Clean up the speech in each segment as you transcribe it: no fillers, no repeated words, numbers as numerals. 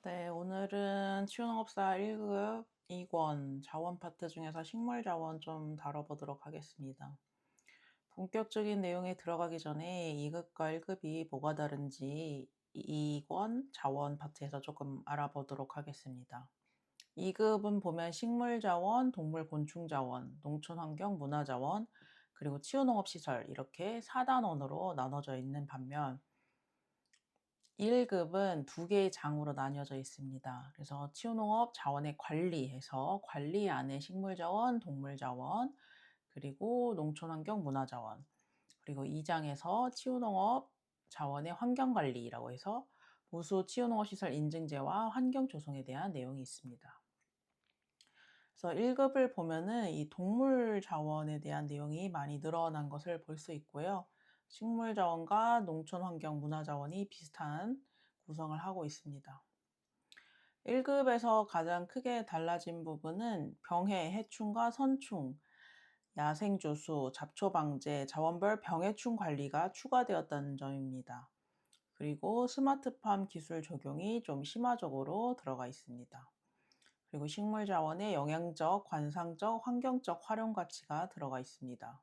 네, 오늘은 치유농업사 1급 2권 자원 파트 중에서 식물자원 좀 다뤄보도록 하겠습니다. 본격적인 내용에 들어가기 전에 2급과 1급이 뭐가 다른지 2권 자원 파트에서 조금 알아보도록 하겠습니다. 2급은 보면 식물자원, 동물곤충자원, 농촌환경 문화자원, 그리고 치유농업시설 이렇게 4단원으로 나눠져 있는 반면 1급은 두 개의 장으로 나뉘어져 있습니다. 그래서 치유농업 자원의 관리해서 관리 안에 식물자원, 동물자원, 그리고 농촌환경 문화자원, 그리고 2장에서 치유농업 자원의 환경관리라고 해서 우수 치유농업시설 인증제와 환경조성에 대한 내용이 있습니다. 그래서 1급을 보면은 이 동물 자원에 대한 내용이 많이 늘어난 것을 볼 수 있고요. 식물 자원과 농촌 환경 문화 자원이 비슷한 구성을 하고 있습니다. 1급에서 가장 크게 달라진 부분은 병해, 해충과 선충, 야생조수, 잡초 방제, 자원별 병해충 관리가 추가되었다는 점입니다. 그리고 스마트팜 기술 적용이 좀 심화적으로 들어가 있습니다. 그리고 식물 자원의 영양적, 관상적, 환경적 활용 가치가 들어가 있습니다.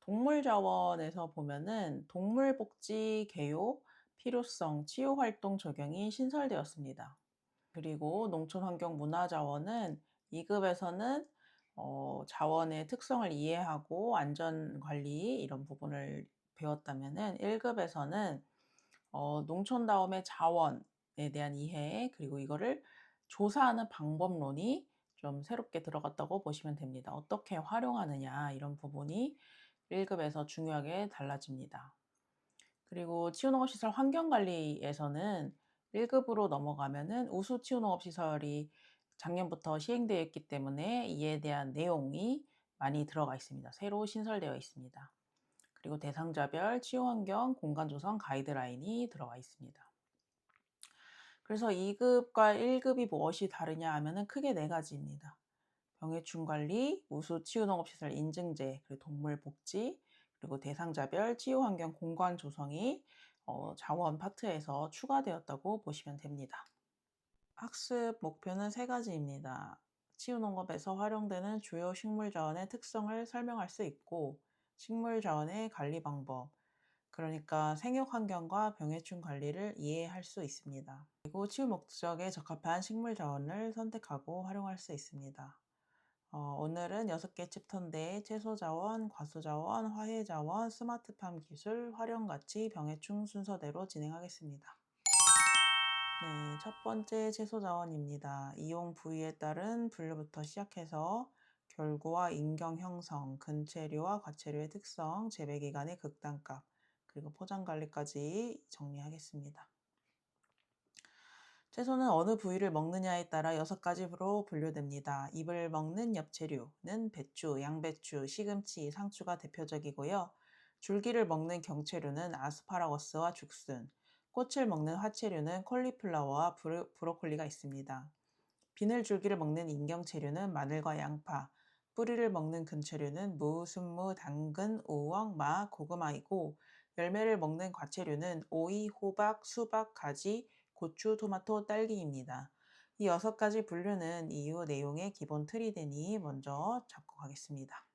동물 자원에서 보면은 동물 복지 개요, 필요성, 치유 활동 적용이 신설되었습니다. 그리고 농촌 환경 문화 자원은 2급에서는 자원의 특성을 이해하고 안전 관리 이런 부분을 배웠다면은 1급에서는 농촌다움의 자원에 대한 이해, 그리고 이거를 조사하는 방법론이 좀 새롭게 들어갔다고 보시면 됩니다. 어떻게 활용하느냐 이런 부분이 1급에서 중요하게 달라집니다. 그리고 치유농업시설 환경관리에서는 1급으로 넘어가면은 우수 치유농업시설이 작년부터 시행되어 있기 때문에 이에 대한 내용이 많이 들어가 있습니다. 새로 신설되어 있습니다. 그리고 대상자별 치유환경 공간조성 가이드라인이 들어가 있습니다. 그래서 2급과 1급이 무엇이 다르냐 하면은 크게 네 가지입니다. 병해충 관리, 우수 치유농업시설 인증제, 그리고 동물 복지, 그리고 대상자별 치유환경 공간 조성이 자원 파트에서 추가되었다고 보시면 됩니다. 학습 목표는 세 가지입니다. 치유농업에서 활용되는 주요 식물자원의 특성을 설명할 수 있고, 식물자원의 관리 방법, 그러니까 생육 환경과 병해충 관리를 이해할 수 있습니다. 그리고 치유 목적에 적합한 식물 자원을 선택하고 활용할 수 있습니다. 오늘은 6개 챕터인데 채소 자원, 과수 자원, 화해 자원, 스마트팜 기술, 활용 가치, 병해충 순서대로 진행하겠습니다. 네, 첫 번째 채소 자원입니다. 이용 부위에 따른 분류부터 시작해서 결구와 인경 형성, 근체류와 과체류의 특성, 재배 기간의 극단값, 그리고 포장 관리까지 정리하겠습니다. 채소는 어느 부위를 먹느냐에 따라 6가지로 분류됩니다. 잎을 먹는 엽채류는 배추, 양배추, 시금치, 상추가 대표적이고요. 줄기를 먹는 경채류는 아스파라거스와 죽순, 꽃을 먹는 화채류는 콜리플라워와 브로콜리가 있습니다. 비늘줄기를 먹는 인경채류는 마늘과 양파, 뿌리를 먹는 근채류는 무, 순무, 당근, 우엉, 마, 고구마이고, 열매를 먹는 과채류는 오이, 호박, 수박, 가지, 고추, 토마토, 딸기입니다. 이 6가지 분류는 이후 내용의 기본 틀이 되니 먼저 잡고 가겠습니다.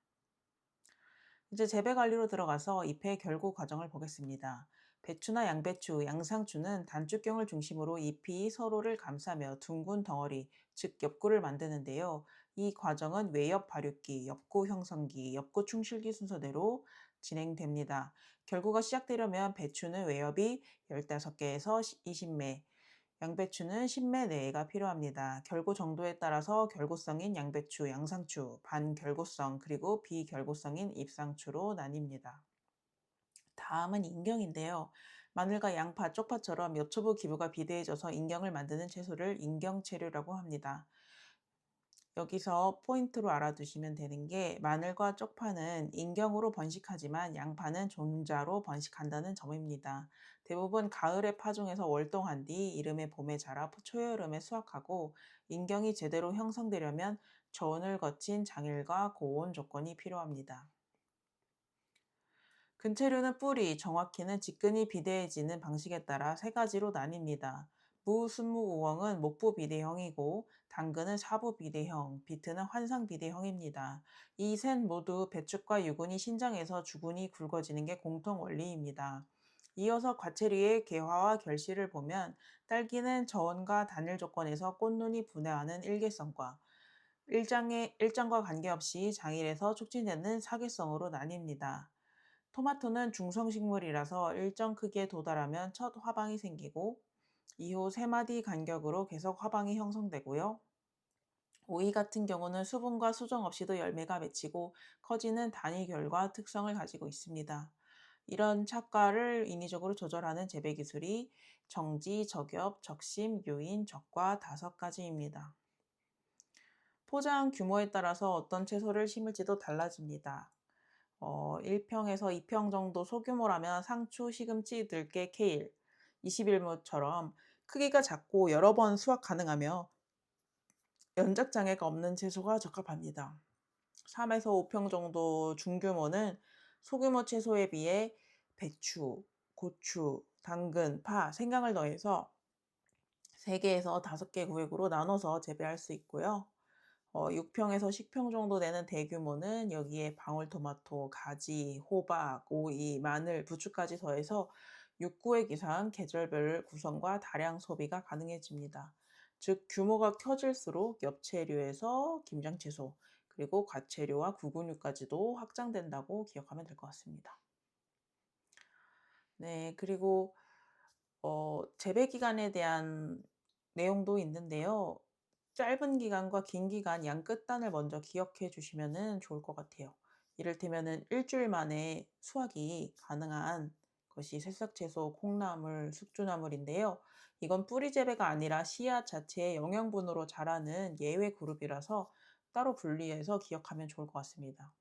이제 재배 관리로 들어가서 잎의 결구 과정을 보겠습니다. 배추나 양배추, 양상추는 단축경을 중심으로 잎이 서로를 감싸며 둥근 덩어리, 즉 엽구를 만드는데요. 이 과정은 외엽 발육기, 엽구 형성기, 엽구 충실기 순서대로 진행됩니다. 결구가 시작되려면 배추는 외엽이 15개에서 20매, 양배추는 10매 내외가 필요합니다. 결구 정도에 따라서 결구성인 양배추, 양상추, 반결구성, 그리고 비결구성인 잎상추로 나뉩니다. 다음은 인경인데요. 마늘과 양파, 쪽파처럼 엽초부 기부가 비대해져서 인경을 만드는 채소를 인경채류라고 합니다. 여기서 포인트로 알아두시면 되는 게 마늘과 쪽파는 인경으로 번식하지만 양파는 종자로 번식한다는 점입니다. 대부분 가을에 파종해서 월동한 뒤 이듬해 봄에 자라 초여름에 수확하고 인경이 제대로 형성되려면 저온을 거친 장일과 고온 조건이 필요합니다. 근체류는 뿌리, 정확히는 직근이 비대해지는 방식에 따라 세 가지로 나뉩니다. 무, 순무, 우엉은 목부 비대형이고 당근은 사부 비대형, 비트는 환상 비대형입니다. 이 셋 모두 배축과 유근이 신장에서 주근이 굵어지는 게 공통 원리입니다. 이어서 과체류의 개화와 결실을 보면 딸기는 저온과 단일 조건에서 꽃눈이 분해하는 일개성과 일장과 관계없이 장일에서 촉진되는 사계성으로 나뉩니다. 토마토는 중성식물이라서 일정 크기에 도달하면 첫 화방이 생기고 이후 3마디 간격으로 계속 화방이 형성되고요. 오이 같은 경우는 수분과 수정 없이도 열매가 맺히고 커지는 단위결과 특성을 가지고 있습니다. 이런 착과를 인위적으로 조절하는 재배 기술이 정지, 저겹, 적심, 요인, 적과 5가지입니다. 포장 규모에 따라서 어떤 채소를 심을지도 달라집니다. 1평에서 2평 정도 소규모라면 상추, 시금치, 들깨, 케일, 21모처럼 크기가 작고 여러 번 수확 가능하며 연작 장애가 없는 채소가 적합합니다. 3에서 5평 정도 중규모는 소규모 채소에 비해 배추, 고추, 당근, 파, 생강을 더해서 3개에서 5개 구획으로 나눠서 재배할 수 있고요. 6평에서 10평 정도 되는 대규모는 여기에 방울토마토, 가지, 호박, 오이, 마늘, 부추까지 더해서 6구획 이상 계절별 구성과 다량 소비가 가능해집니다. 즉 규모가 커질수록 엽채류에서 김장채소, 그리고 과채류와 구근류까지도 확장된다고 기억하면 될 것 같습니다. 네, 그리고 재배 기간에 대한 내용도 있는데요. 짧은 기간과 긴 기간 양 끝단을 먼저 기억해 주시면 좋을 것 같아요. 이를테면은 일주일 만에 수확이 가능한 것이 새싹채소, 콩나물, 숙주나물인데요. 이건 뿌리 재배가 아니라 씨앗 자체의 영양분으로 자라는 예외 그룹이라서 따로 분리해서 기억하면 좋을 것 같습니다.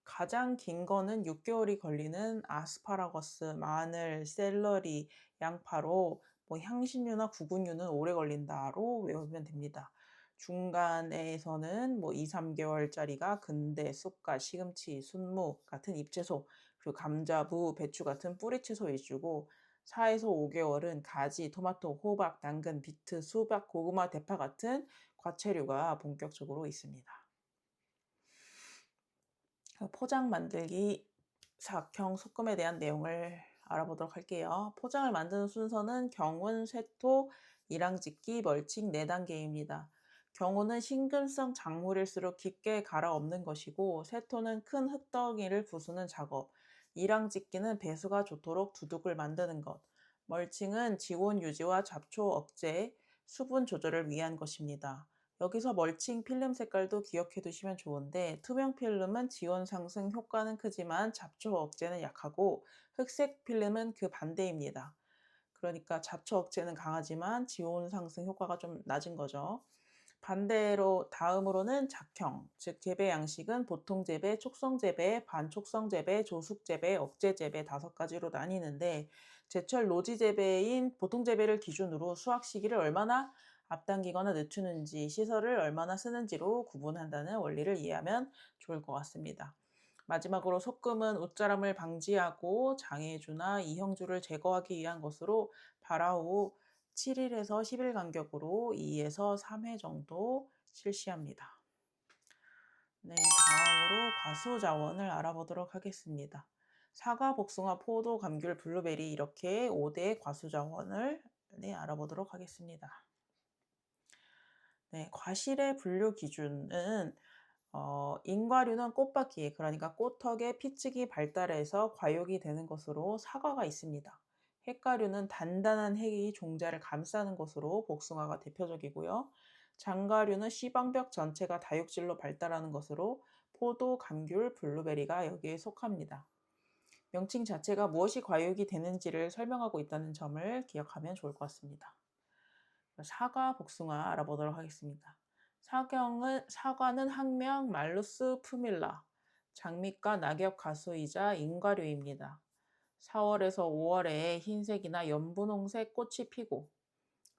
가장 긴 거는 6개월이 걸리는 아스파라거스, 마늘, 샐러리, 양파로 향신료나 구근류는 오래 걸린다로 외우면 됩니다. 중간에서는 2, 3개월짜리가 근대, 쑥갓, 시금치, 순무 같은 잎채소, 그리고 감자, 무, 배추 같은 뿌리채소 위주고 4에서 5개월은 가지, 토마토, 호박, 당근, 비트, 수박, 고구마, 대파 같은 과채류가 본격적으로 있습니다. 포장 만들기 사각형 소금에 대한 내용을 알아보도록 할게요. 포장을 만드는 순서는 경운, 쇠토, 이랑짓기, 멀칭 4단계입니다. 경운은 싱근성 작물일수록 깊게 갈아 엎는 것이고 쇠토는 큰 흙덩이를 부수는 작업, 이랑짓기는 배수가 좋도록 두둑을 만드는 것, 멀칭은 지온 유지와 잡초 억제, 수분 조절을 위한 것입니다. 여기서 멀칭 필름 색깔도 기억해 두시면 좋은데 투명 필름은 지온 상승 효과는 크지만 잡초 억제는 약하고 흑색 필름은 그 반대입니다. 그러니까 잡초 억제는 강하지만 지온 상승 효과가 좀 낮은 거죠. 반대로 다음으로는 작형, 즉 재배 양식은 보통 재배, 촉성 재배, 반촉성 재배, 조숙 재배, 억제 재배 5가지로 나뉘는데 제철 노지 재배인 보통 재배를 기준으로 수확 시기를 얼마나 앞당기거나 늦추는지, 시설을 얼마나 쓰는지로 구분한다는 원리를 이해하면 좋을 것 같습니다. 마지막으로 소금은 웃자람을 방지하고 장애주나 이형주를 제거하기 위한 것으로 발화 후 7일에서 10일 간격으로 2에서 3회 정도 실시합니다. 네, 다음으로 과수 자원을 알아보도록 하겠습니다. 사과, 복숭아, 포도, 감귤, 블루베리 이렇게 5대 과수 자원을 알아보도록 하겠습니다. 네, 과실의 분류 기준은 인과류는 꽃바퀴, 그러니까 꽃턱에 피측이 발달해서 과육이 되는 것으로 사과가 있습니다. 핵과류는 단단한 핵이 종자를 감싸는 것으로 복숭아가 대표적이고요. 장과류는 씨방벽 전체가 다육질로 발달하는 것으로 포도, 감귤, 블루베리가 여기에 속합니다. 명칭 자체가 무엇이 과육이 되는지를 설명하고 있다는 점을 기억하면 좋을 것 같습니다. 사과, 복숭아 알아보도록 하겠습니다. 사과는 학명 말루스 푸밀라, 장미과 낙엽 가수이자 인과류입니다. 4월에서 5월에 흰색이나 연분홍색 꽃이 피고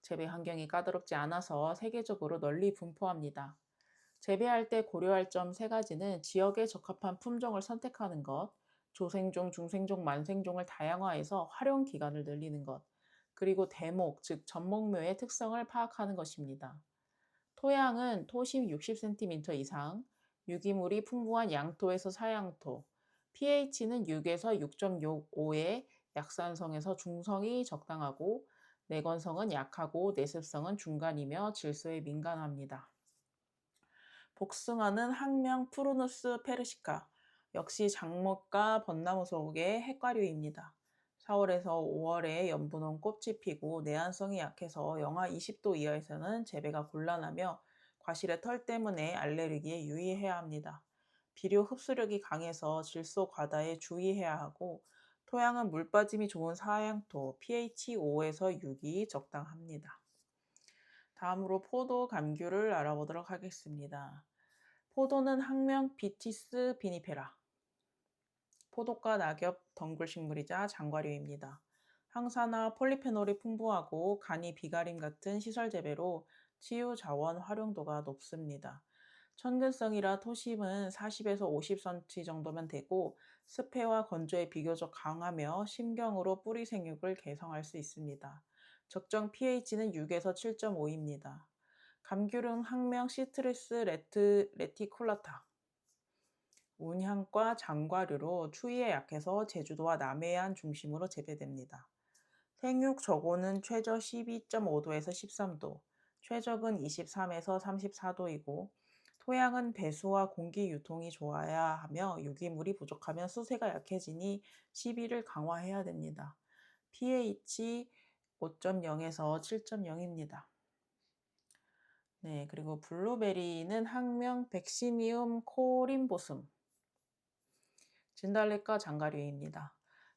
재배 환경이 까다롭지 않아서 세계적으로 널리 분포합니다. 재배할 때 고려할 점 3가지는 지역에 적합한 품종을 선택하는 것, 조생종, 중생종, 만생종을 다양화해서 활용 기간을 늘리는 것, 그리고 대목, 즉 전목묘의 특성을 파악하는 것입니다. 토양은 토심 60cm 이상, 유기물이 풍부한 양토에서 사양토, pH는 6에서 6.65의 약산성에서 중성이 적당하고 내건성은 약하고 내습성은 중간이며 질소에 민감합니다. 복숭아는 학명 푸르누스 페르시카, 역시 장목과 벚나무 속의 핵과류입니다. 4월에서 5월에 연분홍 꽃이 피고 내한성이 약해서 영하 20도 이하에서는 재배가 곤란하며 과실의 털 때문에 알레르기에 유의해야 합니다. 비료 흡수력이 강해서 질소 과다에 주의해야 하고 토양은 물 빠짐이 좋은 사양토 pH 5에서 6이 적당합니다. 다음으로 포도 감귤을 알아보도록 하겠습니다. 포도는 학명 비티스 비니페라. 포도과 낙엽 덩굴식물이자 장과류입니다. 항산화 폴리페놀이 풍부하고 간이 비가림 같은 시설 재배로 치유 자원 활용도가 높습니다. 천근성이라 토심은 40에서 50cm 정도면 되고 습해와 건조에 비교적 강하며 심경으로 뿌리 생육을 개성할 수 있습니다. 적정 pH는 6에서 7.5입니다. 감귤은 학명 시트리스 레티쿨라타. 운향과 장과류로 추위에 약해서 제주도와 남해안 중심으로 재배됩니다. 생육 저고는 최저 12.5도에서 13도, 최적은 23에서 34도이고 토양은 배수와 공기 유통이 좋아야 하며 유기물이 부족하면 수세가 약해지니 시비를 강화해야 됩니다. pH 5.0에서 7.0입니다. 네, 그리고 블루베리는 학명 백시니움 코림보슴, 진달래과 장가류입니다.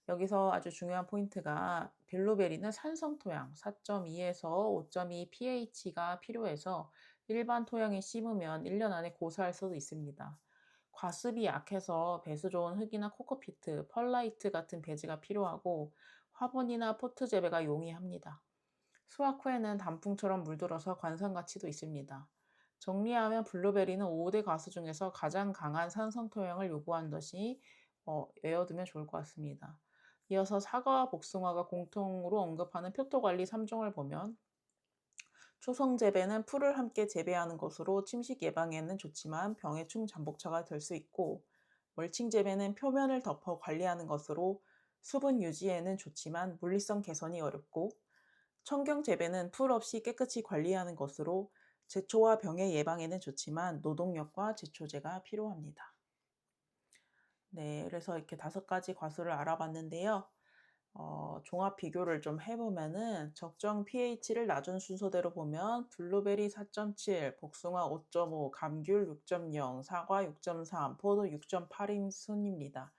여기서 아주 중요한 포인트가 블루베리는 산성 토양 4.2에서 5.2 pH가 필요해서 일반 토양에 심으면 1년 안에 고사할 수도 있습니다. 과습이 약해서 배수 좋은 흙이나 코코피트, 펄라이트 같은 배지가 필요하고 화분이나 포트 재배가 용이합니다. 수확 후에는 단풍처럼 물들어서 관상 가치도 있습니다. 정리하면 블루베리는 5대 과수 중에서 가장 강한 산성 토양을 요구한 것이 외워두면 좋을 것 같습니다. 이어서 사과와 복숭아가 공통으로 언급하는 표토관리 3종을 보면 초성 재배는 풀을 함께 재배하는 것으로 침식 예방에는 좋지만 병의 충잠복차가 될 수 있고 멀칭 재배는 표면을 덮어 관리하는 것으로 수분 유지에는 좋지만 물리성 개선이 어렵고 청경 재배는 풀 없이 깨끗이 관리하는 것으로 제초와 병의 예방에는 좋지만 노동력과 제초제가 필요합니다. 네, 그래서 이렇게 5가지 과수를 알아봤는데요. 종합 비교를 좀 해보면은 적정 pH를 낮은 순서대로 보면 블루베리 4.7, 복숭아 5.5, 감귤 6.0, 사과 6.3, 포도 6.8인 순입니다.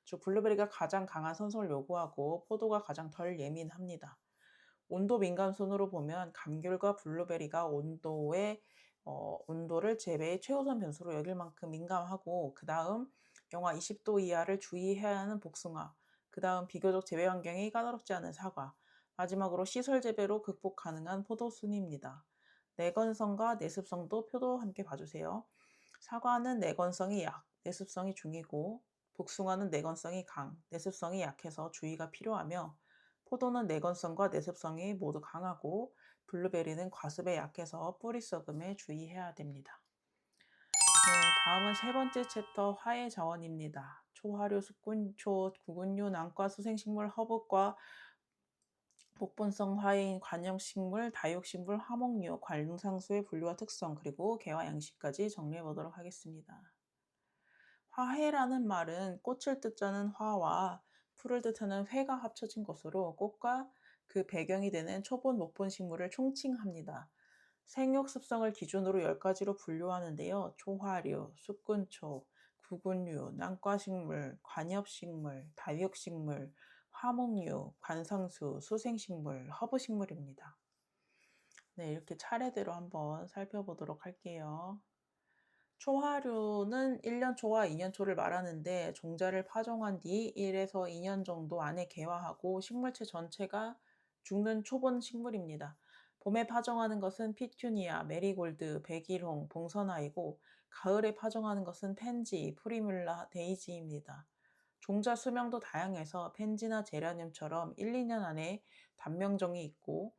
즉 블루베리가 가장 강한 산성을 요구하고 포도가 가장 덜 예민합니다. 온도 민감 순으로 보면 감귤과 블루베리가 온도를 재배의 최우선 변수로 여길 만큼 민감하고 그 다음 영하 20도 이하를 주의해야 하는 복숭아, 그 다음 비교적 재배 환경이 까다롭지 않은 사과, 마지막으로 시설 재배로 극복 가능한 포도 순입니다. 내건성과 내습성도 표도 함께 봐주세요. 사과는 내건성이 약, 내습성이 중이고 복숭아는 내건성이 강, 내습성이 약해서 주의가 필요하며 포도는 내건성과 내습성이 모두 강하고 블루베리는 과습에 약해서 뿌리 썩음에 주의해야 됩니다. 네, 다음은 3번째 챕터 화해 자원입니다. 초화류, 숙군초, 구근류, 난과, 수생식물, 허브과 복분성 화해인 관형식물, 다육식물, 화목류, 관상수의 분류와 특성, 그리고 개화 양식까지 정리해 보도록 하겠습니다. 화해라는 말은 꽃을 뜻하는 화와 풀을 뜻하는 회가 합쳐진 것으로 꽃과 그 배경이 되는 초본, 목본 식물을 총칭합니다. 생육 습성을 기준으로 10가지로 분류하는데요. 초화류, 숙근초, 구근류, 난과식물, 관엽식물, 다육식물, 화목류, 관상수, 수생식물, 허브식물입니다. 네, 이렇게 차례대로 한번 살펴보도록 할게요. 초화류는 1년 초와 2년 초를 말하는데 종자를 파종한 뒤 1에서 2년 정도 안에 개화하고 식물체 전체가 죽는 초본 식물입니다. 봄에 파종하는 것은 피투니아, 메리골드, 백일홍, 봉선화이고 가을에 파종하는 것은 펜지, 프리뮬라, 데이지입니다. 종자 수명도 다양해서 펜지나 제라늄처럼 1, 2년 안에 단명종이 있고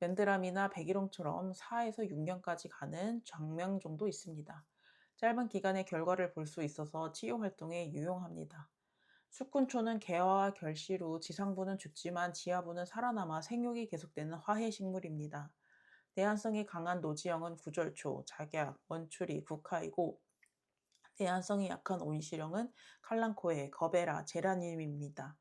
맨드람이나 백일홍처럼 4에서 6년까지 가는 장명종도 있습니다. 짧은 기간에 결과를 볼 수 있어서 치유 활동에 유용합니다. 숙군초는 개화와 결실 후 지상부는 죽지만 지하부는 살아남아 생육이 계속되는 화해 식물입니다. 내한성이 강한 노지형은 구절초, 작약, 원추리, 국화이고 내한성이 약한 온실형은 칼랑코에, 거베라, 제라늄입니다.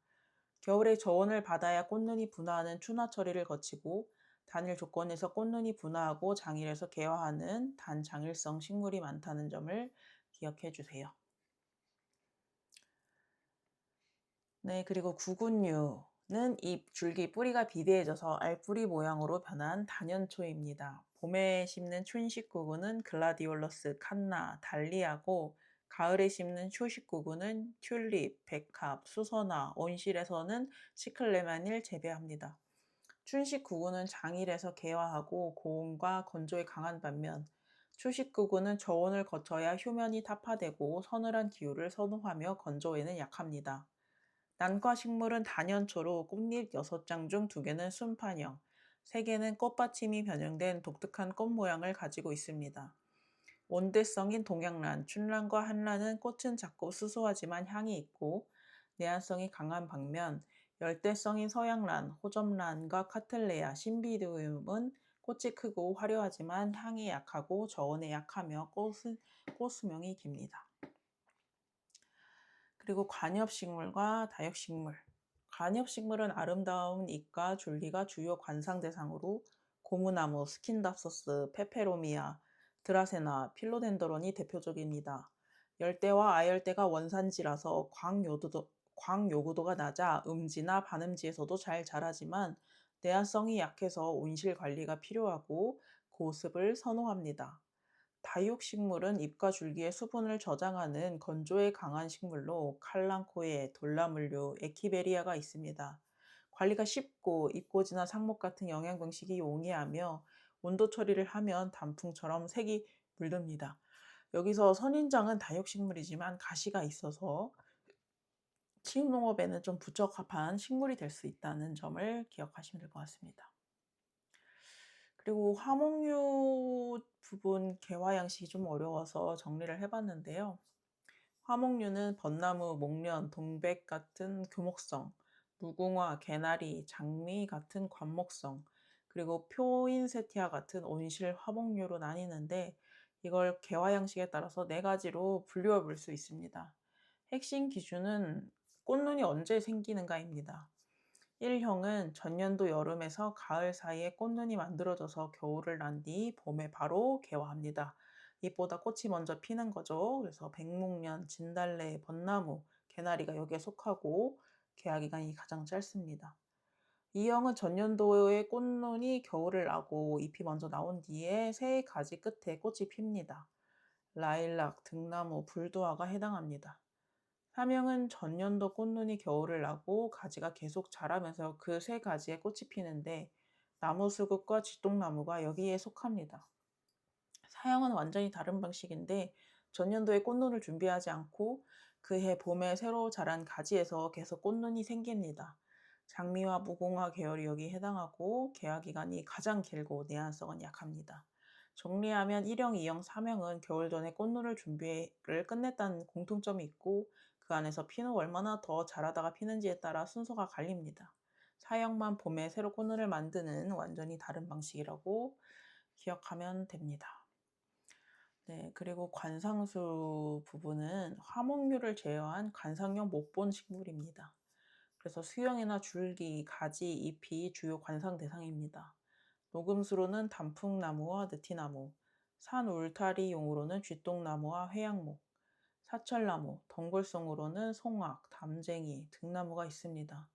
겨울에 저온을 받아야 꽃눈이 분화하는 추나 처리를 거치고 단일 조건에서 꽃눈이 분화하고 장일에서 개화하는 단장일성 식물이 많다는 점을 기억해 주세요. 네, 그리고 구근류는 잎, 줄기, 뿌리가 비대해져서 알뿌리 모양으로 변한 단연초입니다. 봄에 심는 춘식구근은 글라디올러스, 칸나, 달리아고 가을에 심는 초식구근은 튤립, 백합, 수선화, 온실에서는 시클레만을 재배합니다. 춘식구근은 장일에서 개화하고 고온과 건조에 강한 반면 초식구근은 저온을 거쳐야 효면이 타파되고 서늘한 기후를 선호하며 건조에는 약합니다. 난과 식물은 단연초로 꽃잎 6장 중 2개는 순판형, 3개는 꽃받침이 변형된 독특한 꽃 모양을 가지고 있습니다. 온대성인 동양란, 춘란과 한란은 꽃은 작고 수수하지만 향이 있고 내한성이 강한 반면 열대성인 서양란, 호접란과 카틀레아, 신비디움은 꽃이 크고 화려하지만 향이 약하고 저온에 약하며 꽃 수명이 깁니다. 그리고 관엽식물과 다육식물. 관엽식물은 아름다운 잎과 줄기가 주요 관상 대상으로 고무나무, 스킨답소스, 페페로미아, 드라세나, 필로덴드론이 대표적입니다. 열대와 아열대가 원산지라서 광요구도가 낮아 음지나 반음지에서도 잘 자라지만 내한성이 약해서 온실 관리가 필요하고 고습을 선호합니다. 다육식물은 잎과 줄기의 수분을 저장하는 건조에 강한 식물로 칼랑코에, 돌나물류, 에키베리아가 있습니다. 관리가 쉽고 잎꽂이나 상목 같은 영양 방식이 용이하며 온도 처리를 하면 단풍처럼 색이 물듭니다. 여기서 선인장은 다육식물이지만 가시가 있어서 치유농업에는 좀 부적합한 식물이 될 수 있다는 점을 기억하시면 될 것 같습니다. 그리고 화목류 부분 개화 양식이 좀 어려워서 정리를 해봤는데요. 화목류는 벚나무, 목련, 동백 같은 교목성, 무궁화, 개나리, 장미 같은 관목성, 그리고 표인세티아 같은 온실 화목류로 나뉘는데 이걸 개화 양식에 따라서 4가지로 분류해 볼 수 있습니다. 핵심 기준은 꽃눈이 언제 생기는가입니다. 1형은 전년도 여름에서 가을 사이에 꽃눈이 만들어져서 겨울을 난 뒤 봄에 바로 개화합니다. 잎보다 꽃이 먼저 피는 거죠. 그래서 백목련, 진달래, 벚나무, 개나리가 여기에 속하고 개화 기간이 가장 짧습니다. 2형은 전년도에 꽃눈이 겨울을 나고 잎이 먼저 나온 뒤에 새 가지 끝에 꽃이 핍니다. 라일락, 등나무, 불두화가 해당합니다. 3형은 전년도 꽃눈이 겨울을 나고 가지가 계속 자라면서 그 새 가지에 꽃이 피는데 나무수국과 쥐똥나무가 여기에 속합니다. 4형은 완전히 다른 방식인데 전년도에 꽃눈을 준비하지 않고 그해 봄에 새로 자란 가지에서 계속 꽃눈이 생깁니다. 장미와 무궁화 계열이 여기에 해당하고 개화 기간이 가장 길고 내한성은 약합니다. 정리하면 1형, 2형, 3형은 겨울 전에 꽃눈을 준비를 끝냈다는 공통점이 있고 그 안에서 피는 얼마나 더 자라다가 피는지에 따라 순서가 갈립니다. 4형만 봄에 새로 꽃눈을 만드는 완전히 다른 방식이라고 기억하면 됩니다. 네, 그리고 관상수 부분은 화목류를 제어한 관상용 못본 식물입니다. 그래서 수영이나 줄기, 가지, 잎이 주요 관상 대상입니다. 녹음수로는 단풍나무와 느티나무, 산 울타리용으로는 쥐똥나무와 회양목, 사철나무, 덩굴송으로는 송악, 담쟁이, 등나무가 있습니다.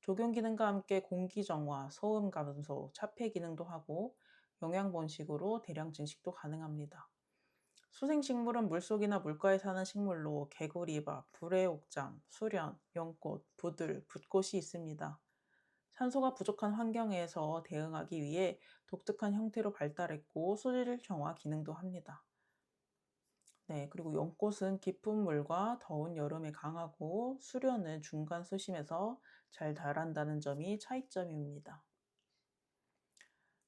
조경 기능과 함께 공기 정화, 소음 감소, 차폐 기능도 하고 영양 번식으로 대량 증식도 가능합니다. 수생식물은 물속이나 물가에 사는 식물로 개구리밥, 불의 옥잠, 수련, 연꽃, 부들, 붓꽃이 있습니다. 산소가 부족한 환경에서 대응하기 위해 독특한 형태로 발달했고 소질 정화 기능도 합니다. 네, 그리고 연꽃은 깊은 물과 더운 여름에 강하고 수련은 중간 수심에서 잘 자란다는 점이 차이점입니다.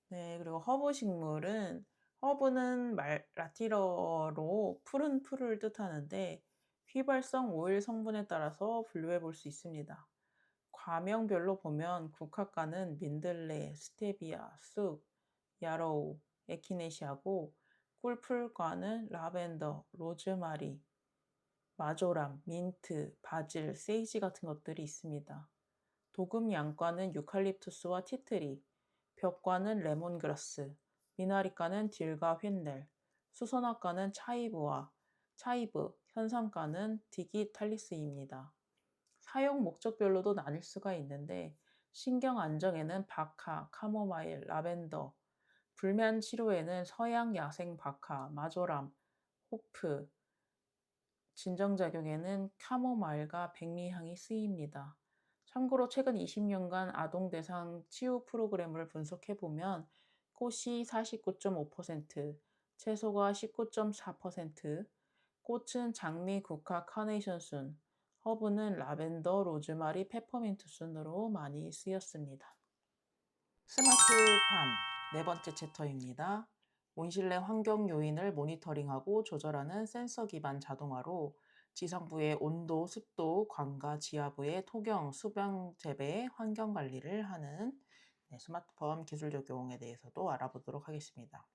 네, 그리고 허브 식물은 허브는 라틴어로 푸른 풀을 뜻하는데 휘발성 오일 성분에 따라서 분류해 볼 수 있습니다. 과명별로 보면 국화과는 민들레, 스테비아, 쑥, 야로우, 에키네시아고 꿀풀과는 라벤더, 로즈마리, 마조람, 민트, 바질, 세이지 같은 것들이 있습니다. 도금양과는 유칼립투스와 티트리, 벽과는 레몬그라스, 미나리과는 딜과 휜넬, 수선화과는 차이브, 현상과는 디기탈리스입니다. 사용 목적별로도 나뉠 수가 있는데 신경 안정에는 박하, 카모마일, 라벤더, 불면 치료에는 서양 야생 박하, 마조람, 호프, 진정작용에는 카모마일과 백미향이 쓰입니다. 참고로 최근 20년간 아동 대상 치유 프로그램을 분석해보면 꽃이 49.5%, 채소가 19.4%, 꽃은 장미, 국화, 카네이션 순, 허브는 라벤더, 로즈마리, 페퍼민트 순으로 많이 쓰였습니다. 스마트팜 네 번째 챕터입니다. 온실내 환경 요인을 모니터링하고 조절하는 센서 기반 자동화로 지상부의 온도, 습도, 광과 지하부의 토경, 수병 재배, 환경 관리를 하는 스마트팜 기술 적용에 대해서도 알아보도록 하겠습니다.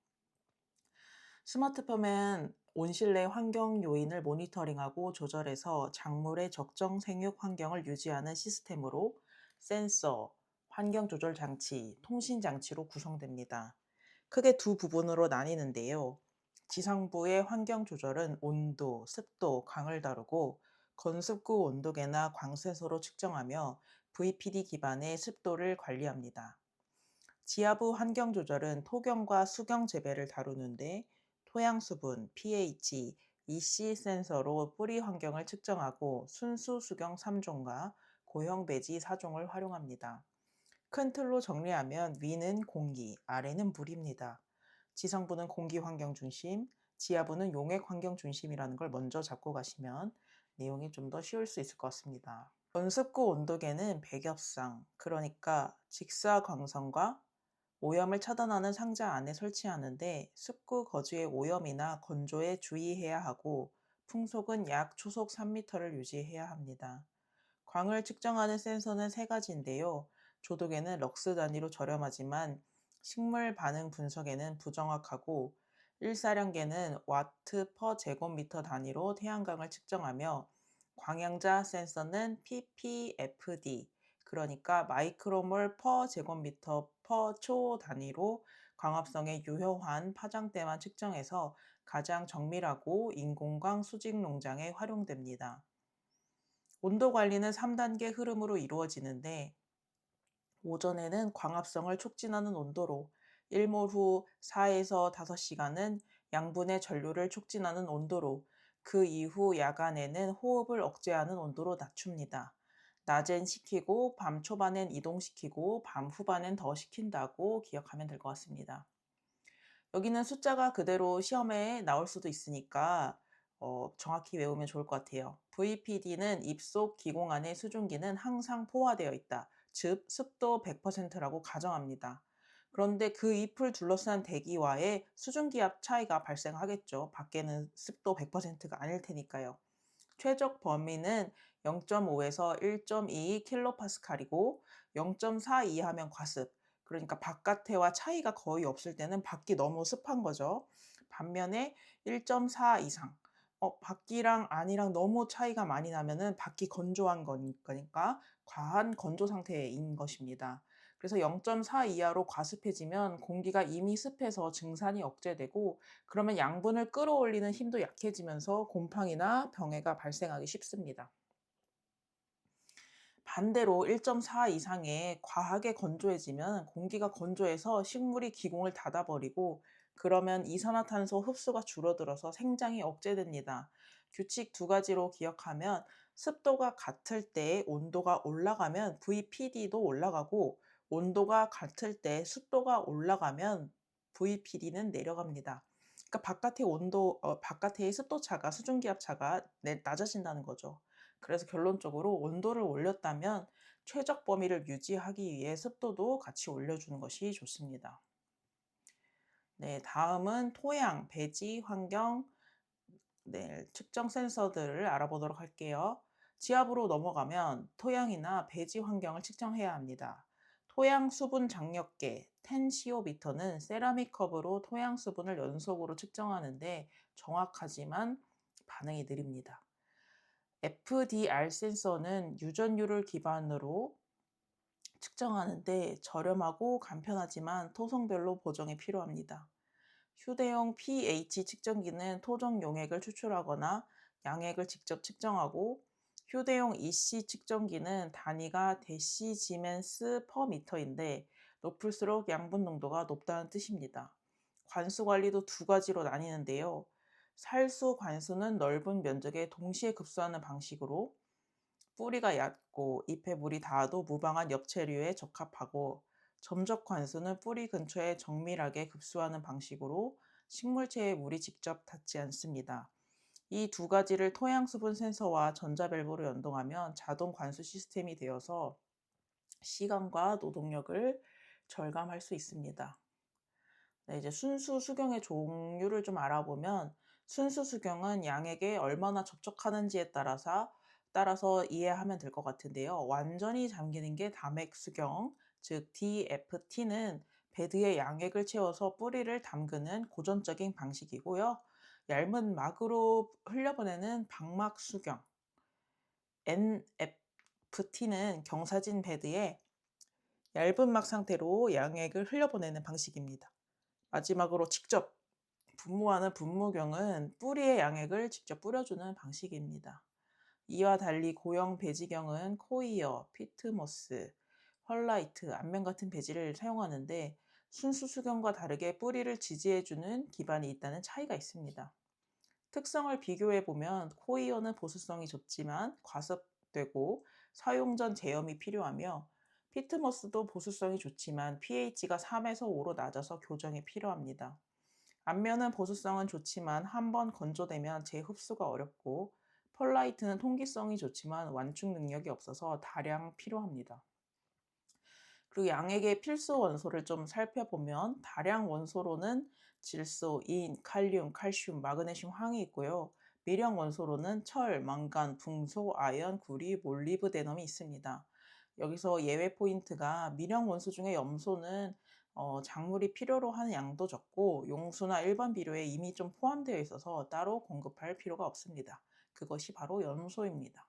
스마트팜은 온실내 환경 요인을 모니터링하고 조절해서 작물의 적정 생육 환경을 유지하는 시스템으로 센서, 환경 조절 장치, 통신 장치로 구성됩니다. 크게 두 부분으로 나뉘는데요. 지상부의 환경 조절은 온도, 습도, 강을 다루고 건습구 온도계나 광센서로 측정하며 VPD 기반의 습도를 관리합니다. 지하부 환경 조절은 토경과 수경 재배를 다루는데 토양 수분, pH, EC 센서로 뿌리 환경을 측정하고 순수 수경 3종과 고형 배지 4종을 활용합니다. 큰 틀로 정리하면 위는 공기, 아래는 물입니다. 지상부는 공기 환경 중심, 지하부는 용액 환경 중심이라는 걸 먼저 잡고 가시면 내용이 좀 더 쉬울 수 있을 것 같습니다. 건습구 온도계는 백엽상, 그러니까 직사광선과 오염을 차단하는 상자 안에 설치하는데 습구 거주의 오염이나 건조에 주의해야 하고 풍속은 약 초속 3m를 유지해야 합니다. 광을 측정하는 센서는 세 가지인데요. 조도계는 럭스 단위로 저렴하지만 식물 반응 분석에는 부정확하고 일사량계는 와트 퍼 제곱미터 단위로 태양광을 측정하며 광양자 센서는 ppfd 그러니까 마이크로몰 퍼 제곱미터 퍼 초 단위로 광합성의 유효한 파장대만 측정해서 가장 정밀하고 인공광 수직 농장에 활용됩니다. 온도 관리는 3단계 흐름으로 이루어지는데 오전에는 광합성을 촉진하는 온도로, 일몰 후 4에서 5시간은 양분의 전류를 촉진하는 온도로, 그 이후 야간에는 호흡을 억제하는 온도로 낮춥니다. 낮엔 식히고 밤 초반엔 이동시키고 밤 후반엔 더 식힌다고 기억하면 될 것 같습니다. 여기는 숫자가 그대로 시험에 나올 수도 있으니까 정확히 외우면 좋을 것 같아요. VPD는 입속 기공 안의 수증기는 항상 포화되어 있다. 즉 습도 100%라고 가정합니다. 그런데 그 잎을 둘러싼 대기와의 수증기압 차이가 발생하겠죠. 밖에는 습도 100%가 아닐 테니까요. 최적 범위는 0.5에서 1.2 킬로파스칼이고 0.4 이하면 과습. 그러니까 바깥에와 차이가 거의 없을 때는 밖이 너무 습한 거죠. 반면에 1.4 이상. 밖이랑 안이랑 너무 차이가 많이 나면은 밖이 건조한 거니까 과한 건조 상태인 것입니다. 그래서 0.4 이하로 과습해지면 공기가 이미 습해서 증산이 억제되고 그러면 양분을 끌어올리는 힘도 약해지면서 곰팡이나 병해가 발생하기 쉽습니다. 반대로 1.4 이상의 과하게 건조해지면 공기가 건조해서 식물이 기공을 닫아버리고 그러면 이산화탄소 흡수가 줄어들어서 생장이 억제됩니다. 규칙 두 가지로 기억하면 습도가 같을 때 온도가 올라가면 VPD도 올라가고 온도가 같을 때 습도가 올라가면 VPD는 내려갑니다. 그러니까 바깥의 습도 차가 수증기압 차가 낮아진다는 거죠. 그래서 결론적으로 온도를 올렸다면 최적 범위를 유지하기 위해 습도도 같이 올려주는 것이 좋습니다. 네, 다음은 토양, 배지, 환경, 네, 측정 센서들을 알아보도록 할게요. 지압으로 넘어가면 토양이나 배지 환경을 측정해야 합니다. 토양 수분 장력계 텐시오미터는 세라믹 컵으로 토양 수분을 연속으로 측정하는데 정확하지만 반응이 느립니다. FDR 센서는 유전율을 기반으로 측정하는데 저렴하고 간편하지만 토성별로 보정이 필요합니다. 휴대용 pH 측정기는 토종 용액을 추출하거나 양액을 직접 측정하고, 휴대용 EC 측정기는 단위가 데시지멘스 퍼 미터인데 높을수록 양분 농도가 높다는 뜻입니다. 관수 관리도 두 가지로 나뉘는데요. 살수 관수는 넓은 면적에 동시에 급수하는 방식으로, 뿌리가 얕고 잎에 물이 닿아도 무방한 엽채류에 적합하고, 점적 관수는 뿌리 근처에 정밀하게 급수하는 방식으로 식물체에 물이 직접 닿지 않습니다. 이 두 가지를 토양 수분 센서와 전자밸브로 연동하면 자동 관수 시스템이 되어서 시간과 노동력을 절감할 수 있습니다. 네, 이제 순수 수경의 종류를 좀 알아보면, 순수 수경은 양에게 얼마나 접촉하는지에 따라서 이해하면 될 것 같은데요. 완전히 잠기는 게 다맥 수경, 즉 DFT는 베드에 양액을 채워서 뿌리를 담그는 고전적인 방식이고요. 얇은 막으로 흘려보내는 방막 수경, NFT는 경사진 베드에 얇은 막 상태로 양액을 흘려보내는 방식입니다. 마지막으로 직접 분무하는 분무경은 뿌리에 양액을 직접 뿌려주는 방식입니다. 이와 달리 고형 배지경은 코이어, 피트모스, 헐라이트, 안면 같은 배지를 사용하는데 순수 수경과 다르게 뿌리를 지지해주는 기반이 있다는 차이가 있습니다. 특성을 비교해보면 코이어는 보수성이 좋지만 과습되고 사용 전 제염이 필요하며, 피트모스도 보수성이 좋지만 pH가 3에서 5로 낮아서 교정이 필요합니다. 앞면은 보수성은 좋지만 한번 건조되면 재흡수가 어렵고, 펄라이트는 통기성이 좋지만 완충 능력이 없어서 다량 필요합니다. 그리고 양액의 필수 원소를 좀 살펴보면 다량 원소로는 질소, 인, 칼륨, 칼슘, 마그네슘, 황이 있고요. 미량 원소로는 철, 망간, 붕소, 아연, 구리, 몰리브데넘이 있습니다. 여기서 예외 포인트가 미량 원소 중에 염소는 작물이 필요로 하는 양도 적고 용수나 일반 비료에 이미 좀 포함되어 있어서 따로 공급할 필요가 없습니다. 그것이 바로 염소입니다.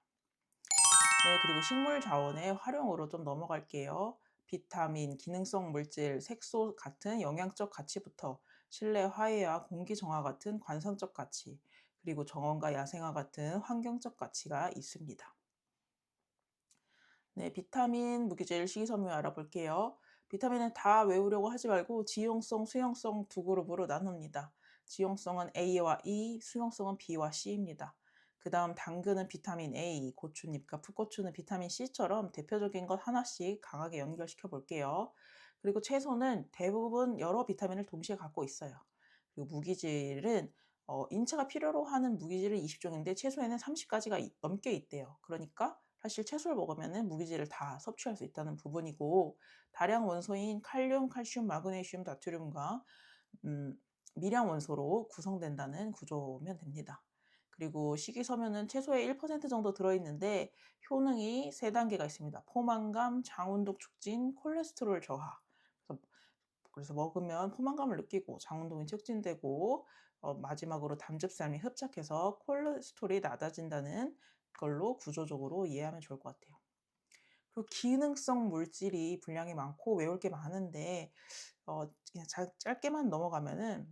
네, 그리고 식물 자원의 활용으로 좀 넘어갈게요. 비타민, 기능성 물질, 색소 같은 영양적 가치부터 실내 화해와 공기 정화 같은 관상적 가치, 그리고 정원과 야생화 같은 환경적 가치가 있습니다. 네, 비타민 무기질 식이섬유 알아볼게요. 비타민은 다 외우려고 하지 말고 지용성, 수용성 두 그룹으로 나눕니다. 지용성은 A와 E, 수용성은 B와 C입니다. 그 다음 당근은 비타민 A, 고추잎과 풋고추는 비타민 C처럼 대표적인 것 하나씩 강하게 연결시켜 볼게요. 그리고 채소는 대부분 여러 비타민을 동시에 갖고 있어요. 그리고 무기질은 인체가 필요로 하는 무기질은 20종인데 채소에는 30가지가 넘게 있대요. 그러니까 사실 채소를 먹으면 무기질을 다 섭취할 수 있다는 부분이고, 다량 원소인 칼륨, 칼슘, 마그네슘, 나트륨과 미량 원소로 구성된다는 구조면 됩니다. 그리고 식이섬유는 채소에 1% 정도 들어있는데 효능이 3단계가 있습니다. 포만감, 장운동 촉진, 콜레스테롤 저하. 그래서 먹으면 포만감을 느끼고 장운동이 촉진되고, 마지막으로 담즙산이 흡착해서 콜레스테롤이 낮아진다는 걸로 구조적으로 이해하면 좋을 것 같아요. 그리고 기능성 물질이 분량이 많고 외울 게 많은데 그냥 짧게만 넘어가면은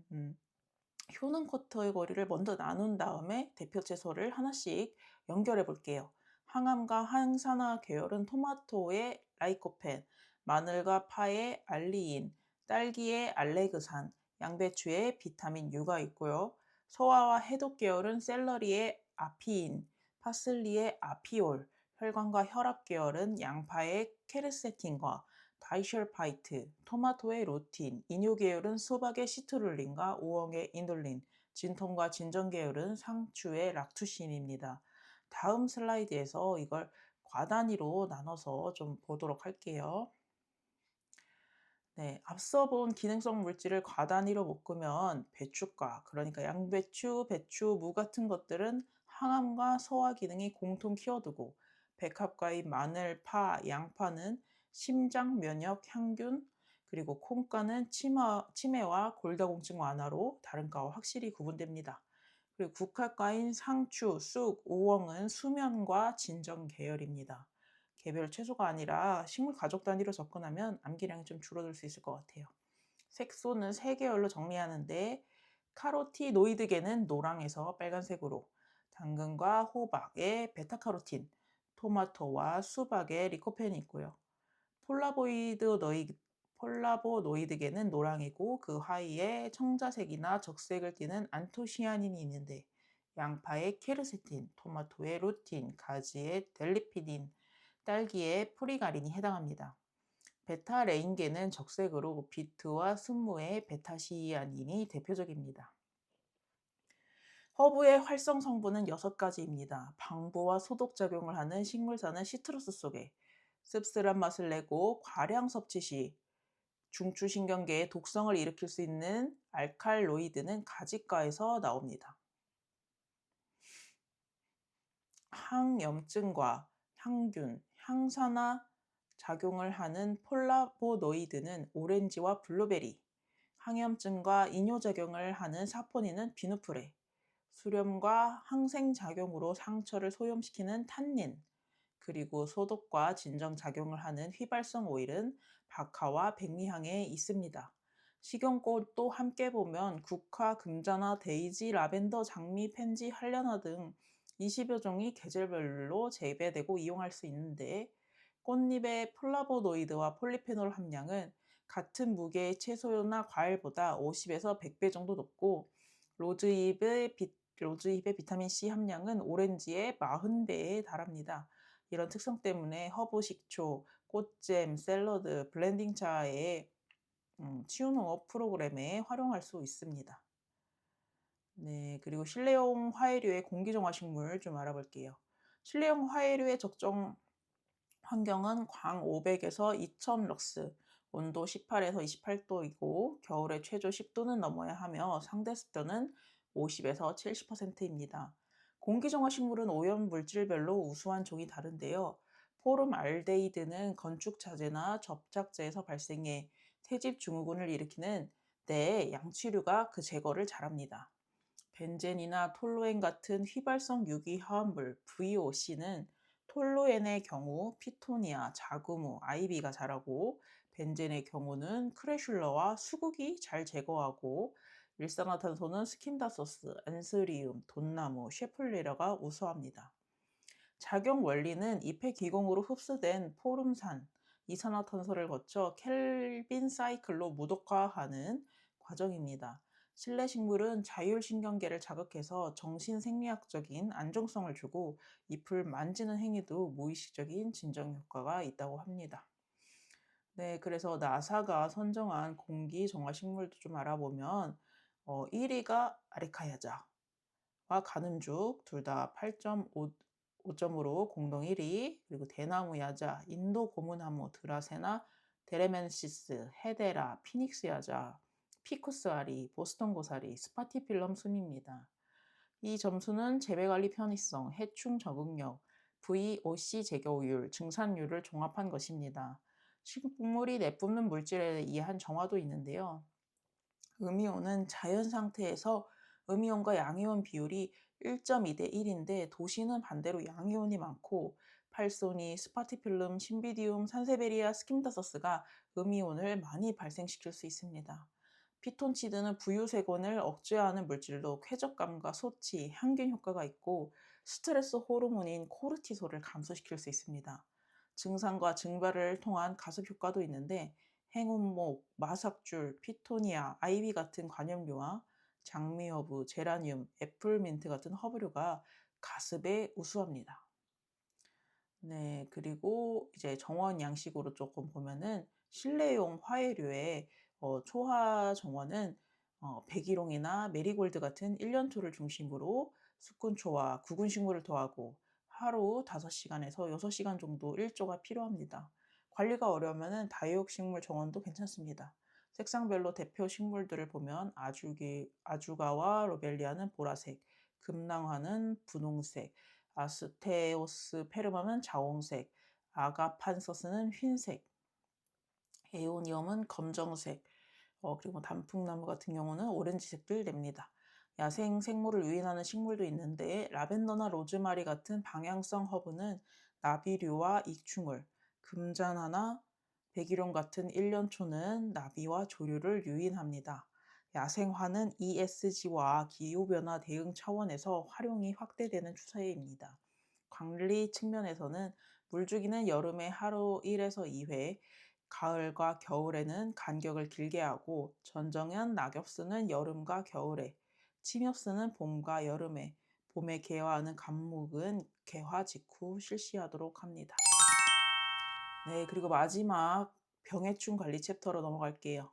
효능 카테고리를 먼저 나눈 다음에 대표 채소를 하나씩 연결해 볼게요. 항암과 항산화 계열은 토마토의 라이코펜, 마늘과 파의 알리인, 딸기의 알레그산, 양배추의 비타민 U가 있고요. 소화와 해독 계열은 샐러리의 아피인, 파슬리의 아피올, 혈관과 혈압 계열은 양파의 케르세틴과 다이셜파이트, 토마토의 루틴, 이뇨 계열은 수박의 시트룰린과 오엉의 인돌린, 진통과 진정 계열은 상추의 락투신입니다. 다음 슬라이드에서 이걸 과단위로 나눠서 좀 보도록 할게요. 네, 앞서 본 기능성 물질을 과단위로 묶으면 배추가, 그러니까 양배추, 배추, 무 같은 것들은 항암과 소화 기능이 공통 키워드고, 백합과인 마늘, 파, 양파는 심장, 면역, 향균, 그리고 콩가는 치매와 골다공증 완화로 다른 과와 확실히 구분됩니다. 그리고 국화과인 상추, 쑥, 오엉은 수면과 진정 계열입니다. 개별 채소가 아니라 식물 가족 단위로 접근하면 암기량이 좀 줄어들 수 있을 것 같아요. 색소는 세 계열로 정리하는데 카로티노이드계는 노랑에서 빨간색으로, 당근과 호박에 베타카로틴, 토마토와 수박에 리코펜이 있고요. 폴라보노이드계는 노랑이고 그 하위에 청자색이나 적색을 띠는 안토시아닌이 있는데 양파에 케르세틴, 토마토에 루틴, 가지에 델리피딘, 딸기에 프리가린이 해당합니다. 베타레인계는 적색으로 비트와 순무의 베타시아닌이 대표적입니다. 허브의 활성 성분은 6가지입니다. 방부와 소독작용을 하는 식물산은 시트러스 속에, 씁쓸한 맛을 내고 과량 섭취 시 중추신경계에 독성을 일으킬 수 있는 알칼로이드는 가지과에서 나옵니다. 항염증과 향균, 항산화 작용을 하는 폴라보노이드는 오렌지와 블루베리, 항염증과 이뇨작용을 하는 사포닌은 비누프레, 수렴과 항생작용으로 상처를 소염시키는 탄닌, 그리고 소독과 진정작용을 하는 휘발성 오일은 박하와 백리향에 있습니다. 식용꽃도 함께 보면 국화, 금자나 데이지, 라벤더, 장미, 펜지, 한려나 등 20여 종이 계절별로 재배되고 이용할 수 있는데 꽃잎의 플라보노이드와 폴리페놀 함량은 같은 무게의 채소나 과일보다 50에서 100배 정도 높고 로즈잎의 비타민C 함량은 오렌지의 40배에 달합니다. 이런 특성 때문에 허브 식초, 꽃잼, 샐러드, 블렌딩차에 치유농업 프로그램에 활용할 수 있습니다. 네, 그리고 실내용 화해류의 공기정화식물 좀 알아볼게요. 실내용 화해류의 적정 환경은 광 500에서 2000 럭스, 온도 18에서 28도이고 겨울에 최저 10도는 넘어야 하며 상대 습도는 50에서 70%입니다. 공기정화식물은 오염 물질별로 우수한 종이 다른데요. 포름알데히드는 건축자재나 접착제에서 발생해 퇴집 증후군을 일으키는 뇌 양치류가 그 제거를 잘합니다. 벤젠이나 톨루엔 같은 휘발성 유기 화합물 VOC는 톨루엔의 경우 피토니아, 자구무, 아이비가 자라고 벤젠의 경우는 크레슐러와 수국이 잘 제거하고 일산화탄소는 스킨다소스, 안스리움, 돈나무, 셰플레러가 우수합니다. 작용 원리는 잎의 기공으로 흡수된 포름산, 이산화탄소를 거쳐 켈빈 사이클로 무독화하는 과정입니다. 실내 식물은 자율신경계를 자극해서 정신생리학적인 안정성을 주고 잎을 만지는 행위도 무의식적인 진정 효과가 있다고 합니다. 네, 그래서 나사가 선정한 공기 정화 식물도 좀 알아보면 1위가 아레카야자와 가늠죽 둘 다 8.5점으로 공동 1위, 그리고 대나무 야자, 인도 고무나무, 드라세나, 데레멘시스, 헤데라, 피닉스 야자, 피쿠스 아리, 보스턴 고사리, 스파티필럼 순입니다. 이 점수는 재배관리 편의성, 해충 적응력, VOC 제거율, 증산율을 종합한 것입니다. 식물이 내뿜는 물질에 의한 정화도 있는데요. 음이온은 자연 상태에서 음이온과 양이온 비율이 1.2대 1인데 도시는 반대로 양이온이 많고 팔소니, 스파티필름, 신비디움, 산세베리아, 스킨다서스가 음이온을 많이 발생시킬 수 있습니다. 피톤치드는 부유세곤을 억제하는 물질로 쾌적감과 소치, 향균 효과가 있고 스트레스 호르몬인 코르티솔을 감소시킬 수 있습니다. 증상과 증발을 통한 가습 효과도 있는데 행운목, 마삭줄, 피토니아, 아이비 같은 관염류와 장미허브, 제라늄, 애플민트 같은 허브류가 가습에 우수합니다. 네, 그리고 이제 정원 양식으로 조금 보면은 실내용 화해류의 초화 정원은 백일홍이나 메리골드 같은 일년초를 중심으로 숙군초와 구근식물을 더하고 하루 5시간에서 6시간 정도 일조가 필요합니다. 관리가 어려우면 다육식물 정원도 괜찮습니다. 색상별로 대표 식물들을 보면 아주가와 로벨리아는 보라색, 금낭화는 분홍색, 아스테오스 페르마는 자홍색, 아가판서스는 흰색, 에오니엄은 검정색, 그리고 단풍나무 같은 경우는 오렌지색을 냅니다. 야생 생물을 유인하는 식물도 있는데 라벤더나 로즈마리 같은 방향성 허브는 나비류와 익충을, 금잔화나 백일홍 같은 일년초는 나비와 조류를 유인합니다. 야생화는 ESG와 기후변화 대응 차원에서 활용이 확대되는 추세입니다. 관리 측면에서는 물주기는 여름에 하루 1에서 2회, 가을과 겨울에는 간격을 길게 하고 전정연 낙엽수는 여름과 겨울에, 침엽수는 봄과 여름에, 봄에 개화하는 감목은 개화 직후 실시하도록 합니다. 네, 그리고 마지막 병해충 관리 챕터로 넘어갈게요.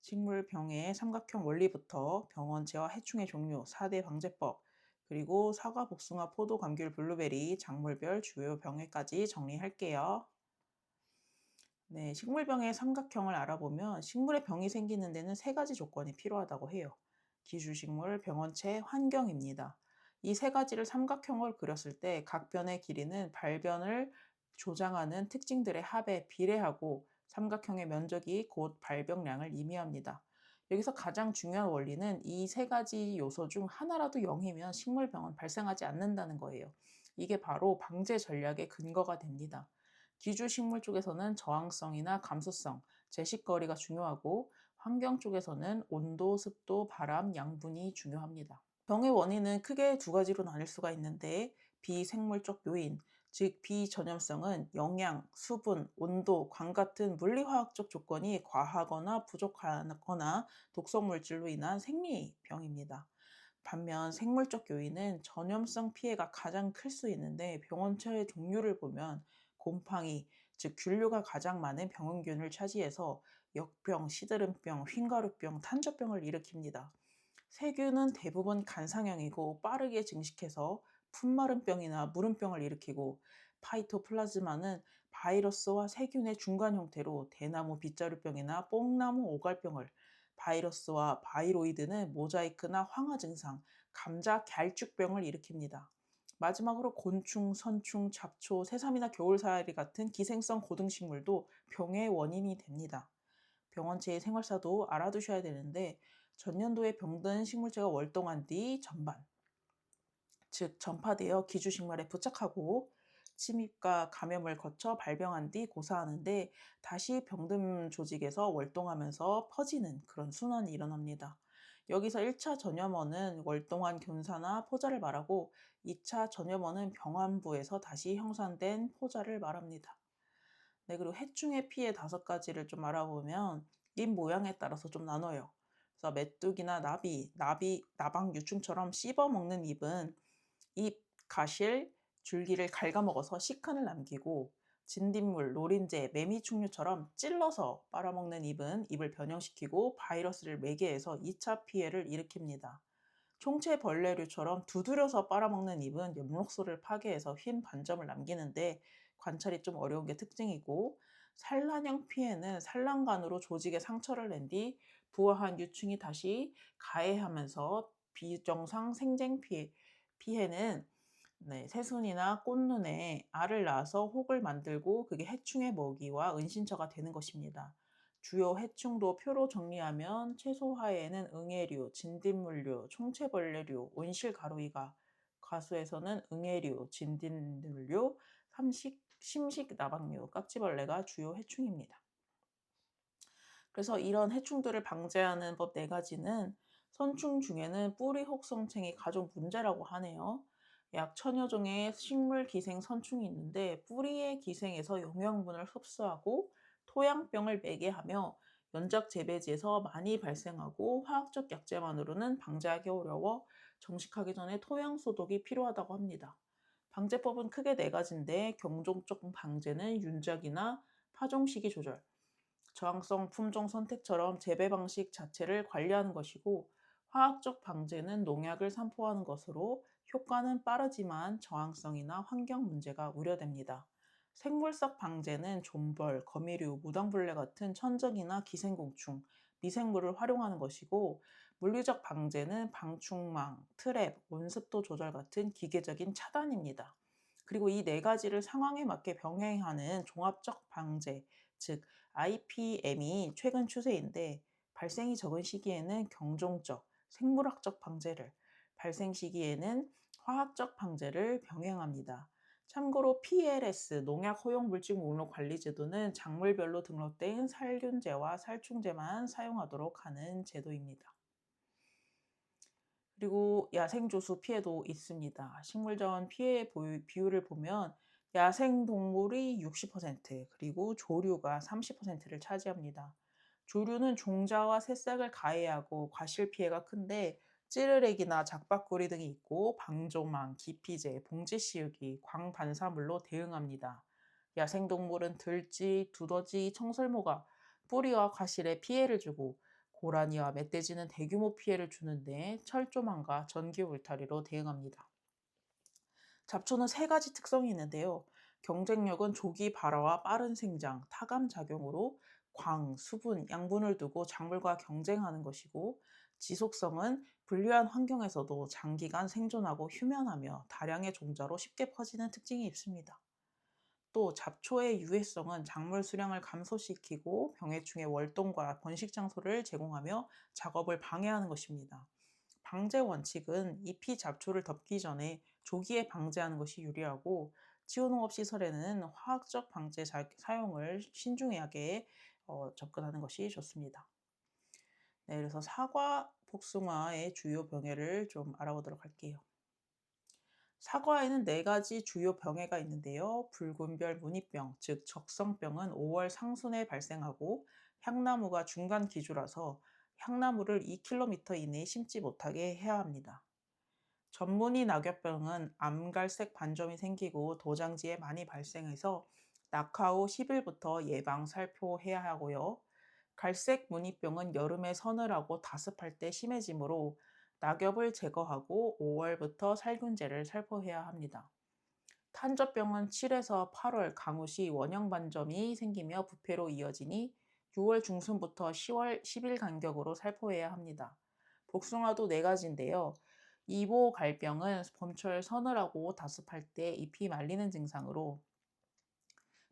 식물 병의 삼각형 원리부터 병원체와 해충의 종류, 4대 방제법, 그리고 사과, 복숭아, 포도, 감귤, 블루베리, 작물별 주요 병해까지 정리할게요. 네, 식물병의 삼각형을 알아보면 식물의 병이 생기는 데는 3가지 조건이 필요하다고 해요. 기주식물, 병원체, 환경입니다. 이 3가지를 삼각형을 그렸을 때 각 변의 길이는 발변을 조장하는 특징들의 합에 비례하고 삼각형의 면적이 곧 발병량을 의미합니다. 여기서 가장 중요한 원리는 이 3가지 요소 중 하나라도 0이면 식물병은 발생하지 않는다는 거예요. 이게 바로 방제 전략의 근거가 됩니다. 기주식물 쪽에서는 저항성이나 감수성, 제식거리가 중요하고 환경 쪽에서는 온도, 습도, 바람, 양분이 중요합니다. 병의 원인은 크게 2가지로 나뉠 수가 있는데 비생물적 요인, 즉 비전염성은 영양, 수분, 온도, 광 같은 물리화학적 조건이 과하거나 부족하거나 독성물질로 인한 생리병입니다. 반면 생물적 요인은 전염성 피해가 가장 클 수 있는데 병원체의 종류를 보면 곰팡이, 즉 균류가 가장 많은 병원균을 차지해서 역병, 시드름병, 흰가루병, 탄저병을 일으킵니다. 세균은 대부분 간상형이고 빠르게 증식해서 품마름병이나 무름병을 일으키고 파이토플라즈마는 바이러스와 세균의 중간 형태로 대나무 빗자루병이나 뽕나무 오갈병을, 바이러스와 바이로이드는 모자이크나 황화 증상, 감자 갸일쭉병을 일으킵니다. 마지막으로 곤충, 선충, 잡초, 새삼이나 겨울사리 같은 기생성 고등식물도 병의 원인이 됩니다. 병원체의 생활사도 알아두셔야 되는데 전년도에 병든 식물체가 월동한 뒤 전반, 즉 전파되어 기주식물에 부착하고 침입과 감염을 거쳐 발병한 뒤 고사하는데 다시 병든 조직에서 월동하면서 퍼지는 그런 순환이 일어납니다. 여기서 1차 전염원은 월동한 균사나 포자를 말하고 2차 전염원은 병환부에서 다시 형성된 포자를 말합니다. 네, 그리고 해충의 피해 5가지를 좀 알아보면 잎 모양에 따라서 좀 나눠요. 그래서 메뚜기나 나방, 유충처럼 씹어먹는 잎은 잎, 가실, 줄기를 갉아먹어서 식흔을 남기고 진딧물, 노린재, 매미충류처럼 찔러서 빨아먹는 잎은 잎을 변형시키고 바이러스를 매개해서 2차 피해를 일으킵니다. 총체벌레류처럼 두드려서 빨아먹는 잎은 엽록소를 파괴해서 흰 반점을 남기는데 관찰이 좀 어려운 게 특징이고, 산란형 피해는 산란관으로 조직에 상처를 낸 뒤 부화한 유충이 다시 가해하면서 비정상 생쟁 피해는 새순이나 꽃눈에 알을 낳아서 혹을 만들고 그게 해충의 먹이와 은신처가 되는 것입니다. 주요 해충도 표로 정리하면 채소화에는 응애류, 진딧물류, 총체벌레류, 온실가로이가, 가수에서는 응애류, 진딧물류, 심식나방류, 깍지벌레가 주요 해충입니다. 그래서 이런 해충들을 방제하는 법 4가지는 선충 중에는 뿌리 혹성층이 가장 문제라고 하네요. 약 1000여 종의 식물 기생 선충이 있는데 뿌리의 기생에서 영양분을 흡수하고 토양병을 매개하며 연작 재배지에서 많이 발생하고 화학적 약제만으로는 방제하기 어려워 정식하기 전에 토양 소독이 필요하다고 합니다. 방제법은 크게 4가지인데 경종적 방제는 윤작이나 파종 시기 조절, 저항성 품종 선택처럼 재배 방식 자체를 관리하는 것이고, 화학적 방제는 농약을 산포하는 것으로 효과는 빠르지만 저항성이나 환경 문제가 우려됩니다. 생물성 방제는 좀벌, 거미류, 무당벌레 같은 천적이나 기생곤충, 미생물을 활용하는 것이고, 물리적 방제는 방충망, 트랩, 온습도 조절 같은 기계적인 차단입니다. 그리고 이 네 가지를 상황에 맞게 병행하는 종합적 방제, 즉 IPM이 최근 추세인데, 발생이 적은 시기에는 경종적, 생물학적 방제를, 발생 시기에는 화학적 방제를 병행합니다. 참고로 PLS, 농약 허용 물질 목록 관리 제도는 작물별로 등록된 살균제와 살충제만 사용하도록 하는 제도입니다. 그리고 야생조수 피해도 있습니다. 식물자원 피해 비율을 보면 야생동물이 60%, 그리고 조류가 30%를 차지합니다. 조류는 종자와 새싹을 가해하고 과실 피해가 큰데, 찌르레기나 작박구리 등이 있고 방조망, 기피제, 봉지 씌우기, 광반사물로 대응합니다. 야생동물은 들쥐, 두더지, 청설모가 뿌리와 과실에 피해를 주고, 고라니와 멧돼지는 대규모 피해를 주는데 철조망과 전기 울타리로 대응합니다. 잡초는 세 가지 특성이 있는데요. 경쟁력은 조기 발화와 빠른 생장, 타감 작용으로 광, 수분, 양분을 두고 작물과 경쟁하는 것이고, 지속성은 불리한 환경에서도 장기간 생존하고 휴면하며 다량의 종자로 쉽게 퍼지는 특징이 있습니다. 또 잡초의 유해성은 작물 수량을 감소시키고 병해충의 월동과 번식 장소를 제공하며 작업을 방해하는 것입니다. 방제 원칙은 잎이 잡초를 덮기 전에 조기에 방제하는 것이 유리하고, 지호농업 시설에는 화학적 방제 사용을 신중하게 접근하는 것이 좋습니다. 네, 그래서 사과, 복숭아의 주요 병해를 좀 알아보도록 할게요. 사과에는 네 가지 주요 병해가 있는데요. 붉은별 무늬병, 즉 적성병은 5월 상순에 발생하고, 향나무가 중간 기주라서 향나무를 2km 이내에 심지 못하게 해야 합니다. 전무늬 낙엽병은 암갈색 반점이 생기고 도장지에 많이 발생해서 낙하 후 10일부터 예방 살포해야 하고요. 갈색 무늬병은 여름에 서늘하고 다습할 때 심해지므로 낙엽을 제거하고 5월부터 살균제를 살포해야 합니다. 탄저병은 7에서 8월 강우 시 원형 반점이 생기며 부패로 이어지니 6월 중순부터 10월 10일 간격으로 살포해야 합니다. 복숭아도 네 가지인데요. 이보갈병은 봄철 서늘하고 다습할 때 잎이 말리는 증상으로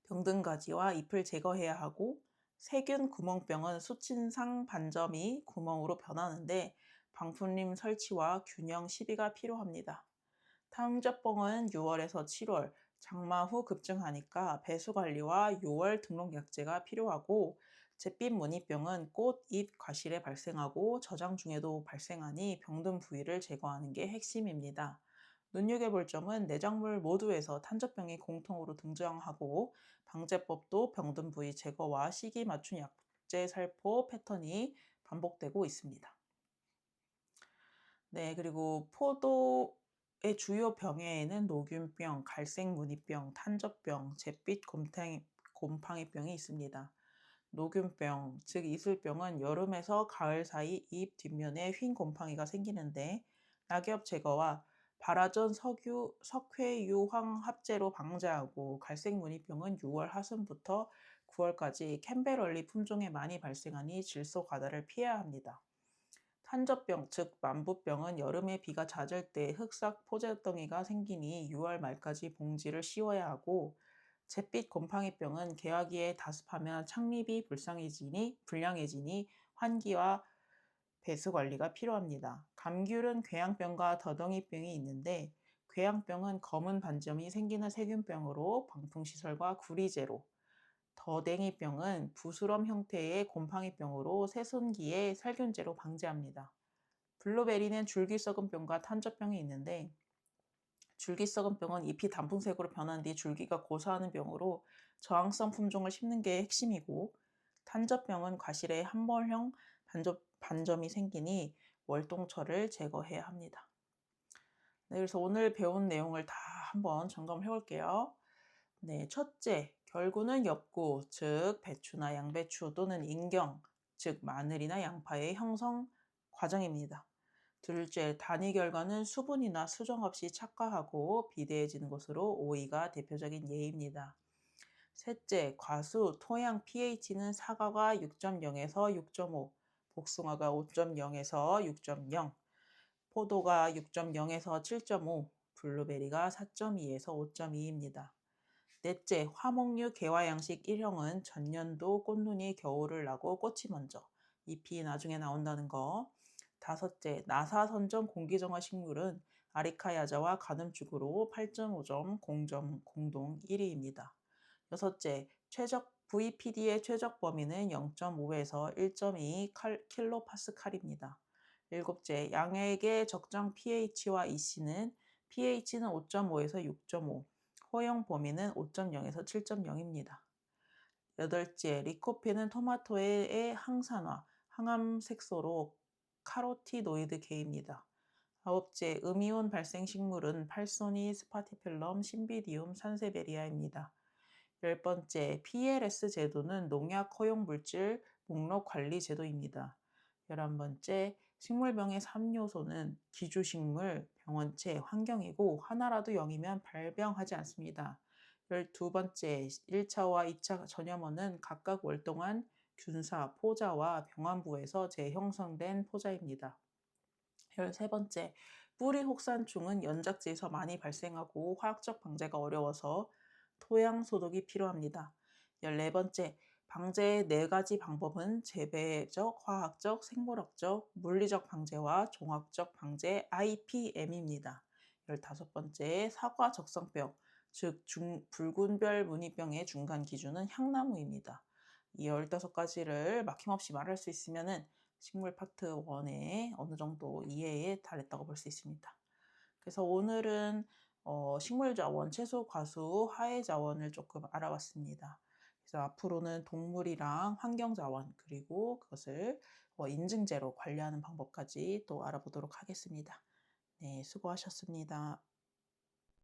병든가지와 잎을 제거해야 하고, 세균 구멍병은 수친상 반점이 구멍으로 변하는데 방풍림 설치와 균형 시비가 필요합니다. 탕저병은 6월에서 7월, 장마 후 급증하니까 배수 관리와 6월 등록 약제가 필요하고, 잿빛 무늬병은 꽃, 잎, 과실에 발생하고 저장 중에도 발생하니 병든 부위를 제거하는 게 핵심입니다. 눈여겨볼 점은 내작물 모두에서 탄저병이 공통으로 등장하고, 방제법도 병든 부위 제거와 시기 맞춘 약제 살포 패턴이 반복되고 있습니다. 네, 그리고 포도의 주요 병해에는 녹균병, 갈색 무늬병, 탄저병, 잿빛 곰팡이병이 있습니다. 녹균병, 즉 이슬병은 여름에서 가을 사이 잎 뒷면에 흰 곰팡이가 생기는데, 낙엽 제거와 발화전 석회유황 합제로 방제하고, 갈색 무늬병은 6월 하순부터 9월까지 캠베럴리 품종에 많이 발생하니 질소 과다를 피해야 합니다. 탄저병, 즉 만부병은 여름에 비가 잦을 때 흑삭 포재덩이가 생기니 6월 말까지 봉지를 씌워야 하고, 잿빛 곰팡이병은 개화기에 다습하면 창립이 불량해지니 환기와 배수 관리가 필요합니다. 감귤은 궤양병과 더덩이병이 있는데, 궤양병은 검은 반점이 생기는 세균병으로 방풍시설과 구리제로, 더댕이병은 부스럼 형태의 곰팡이병으로 새순기에 살균제로 방제합니다. 블루베리는 줄기썩은병과 탄저병이 있는데, 줄기썩은병은 잎이 단풍색으로 변한 뒤 줄기가 고사하는 병으로 저항성 품종을 심는 게 핵심이고, 탄저병은 과실에 함몰형 반점이 생기니 월동철을 제거해야 합니다. 네, 그래서 오늘 배운 내용을 다 한번 점검해 볼게요. 네, 첫째, 결구는 엽구, 즉 배추나 양배추 또는 인경, 즉 마늘이나 양파의 형성 과정입니다. 둘째, 단위 결과는 수분이나 수정 없이 착화하고 비대해지는 것으로 오이가 대표적인 예입니다. 셋째, 과수, 토양 pH는 사과가 6.0에서 6.5, 복숭아가 5.0에서 6.0, 포도가 6.0에서 7.5, 블루베리가 4.2에서 5.2입니다. 넷째, 화목류 개화 양식 1형은 전년도 꽃눈이 겨울을 나고 꽃이 먼저, 잎이 나중에 나온다는 거. 다섯째, 나사 선정 공기정화 식물은 아리카야자와 가늠축으로 8.5점, 0점, 공동 1위입니다. 여섯째, VPD의 최적 범위는 0.5에서 1.2 킬로파스칼입니다. 일곱째, 양액의 적정 pH와 EC는 pH는 5.5에서 6.5, 허용 범위는 5.0에서 7.0입니다. 여덟째, 리코펜은 토마토의 항산화, 항암 색소로 카로티노이드 계입니다. 아홉째, 음이온 발생 식물은 팔소니, 스파티필럼, 신비디움, 산세베리아입니다. 열 번째, PLS 제도는 농약 허용 물질 목록 관리 제도입니다. 11번째, 식물병의 3요소는 기주식물, 병원체, 환경이고 하나라도 0이면 발병하지 않습니다. 12번째, 1차와 2차 전염원은 각각 월동한 균사, 포자와 병환부에서 재형성된 포자입니다. 13번째, 뿌리 혹산충은 연작지에서 많이 발생하고 화학적 방제가 어려워서 토양 소독이 필요합니다. 14번째, 방제의 4가지 방법은 재배적, 화학적, 생물학적, 물리적 방제와 종합적 방제 IPM입니다. 15번째, 사과 적성병, 즉 붉은별 무늬병의 중간 기준은 향나무입니다. 이 15가지를 막힘없이 말할 수 있으면 식물 파트 1에 어느 정도 이해에 달했다고 볼 수 있습니다. 그래서 오늘은 식물자원, 채소, 과수, 화훼자원을 조금 알아봤습니다. 그래서 앞으로는 동물이랑 환경자원 그리고 그것을 인증제로 관리하는 방법까지 또 알아보도록 하겠습니다. 네, 수고하셨습니다.